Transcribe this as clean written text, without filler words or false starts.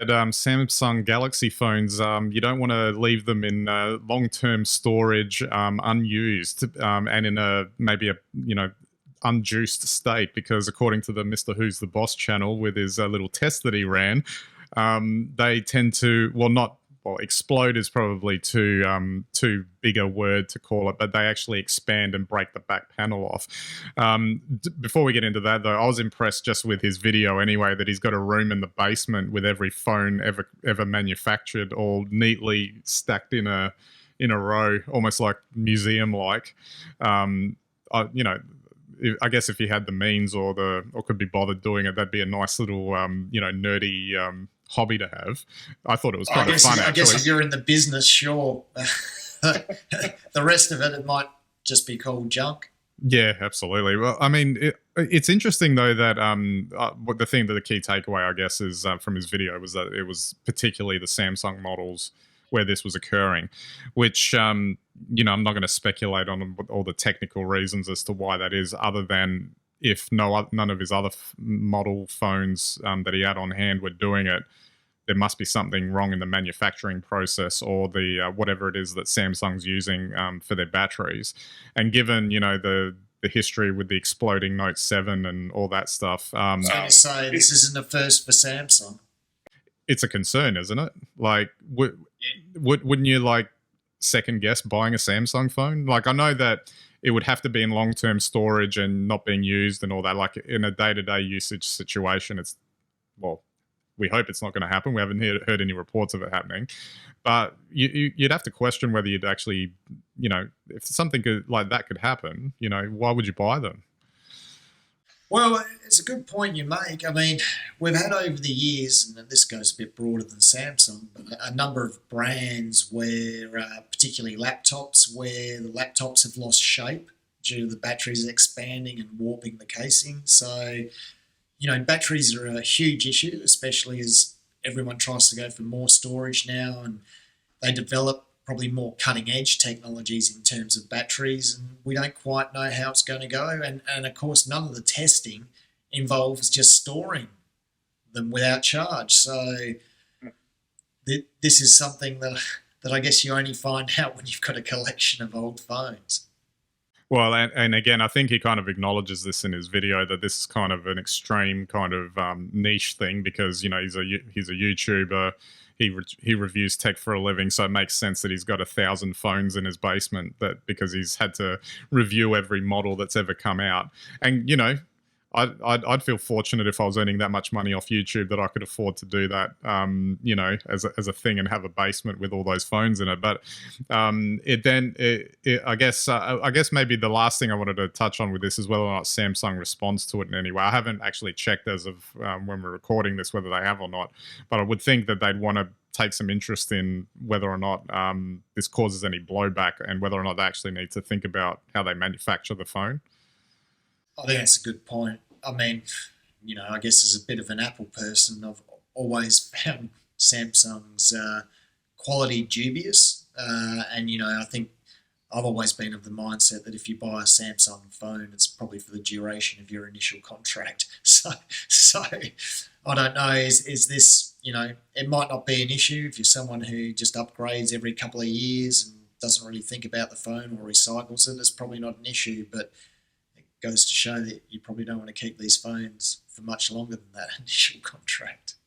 Samsung Galaxy phones, you don't want to leave them in long-term storage, unused, and in a maybe a unjuiced state, because according to the Mr. Who's the Boss channel with his little test that he ran, they tend to, well, not, well, explode is probably too big a word to call it, but they actually expand and break the back panel off. Before we get into that, though, I was impressed just with his video anyway, that he's got a room in the basement with every phone ever manufactured, all neatly stacked in a row, almost like museum like. You know, I guess if he had the means or could be bothered doing it, that'd be a nice little nerdy hobby to have. I thought it was kind of fun, I guess actually. if you're in the business, sure. The rest of it might just be called junk. Yeah, absolutely. Well, I mean, it's interesting though that what the key takeaway, I guess, is from his video was that it was particularly the Samsung models where this was occurring, which I'm not going to speculate on all the technical reasons as to why that is, other than if none of his other model phones that he had on hand were doing it, there must be something wrong in the manufacturing process, or the whatever it is that Samsung's using for their batteries. And given the history with the exploding Note 7 and all that stuff, I was going to say, this isn't a first for Samsung. it's a concern, isn't it? Like, wouldn't you like second guess buying a Samsung phone? Like, I know that it would have to be in long term storage and not being used and all that. Like in a day to day usage situation, it's, well, we hope it's not going to happen. We haven't heard any reports of it happening, but you'd have to question whether you'd actually, if something like that could happen, why would you buy them? Well, it's a good point you make. I mean, we've had over the years, and this goes a bit broader than Samsung, but a number of brands where, particularly laptops, where the laptops have lost shape due to the batteries expanding and warping the casing. So, batteries are a huge issue, especially as everyone tries to go for more storage now, and they develop probably more cutting edge technologies in terms of batteries, and we don't quite know how it's going to go. And of course, none of the testing involves just storing them without charge. So this is something that I guess you only find out when you've got a collection of old phones. Well, and again, I think he kind of acknowledges this in his video, that this is kind of an extreme kind of niche thing, because he's a YouTuber. He reviews tech for a living, so it makes sense that he's got 1,000 phones in his basement, that because he's had to review every model that's ever come out. And I'd feel fortunate if I was earning that much money off YouTube that I could afford to do that, as a thing, and have a basement with all those phones in it. But I guess maybe the last thing I wanted to touch on with this is whether or not Samsung responds to it in any way. I haven't actually checked as of when we're recording this whether they have or not, but I would think that they'd want to take some interest in whether or not this causes any blowback, and whether or not they actually need to think about how they manufacture the phone. I think that's a good point. I mean, I guess as a bit of an Apple person, I've always found Samsung's quality dubious. And, I think I've always been of the mindset that if you buy a Samsung phone, it's probably for the duration of your initial contract. So I don't know, is this, it might not be an issue if you're someone who just upgrades every couple of years and doesn't really think about the phone or recycles it. It's probably not an issue, but goes to show that you probably don't want to keep these phones for much longer than that initial contract.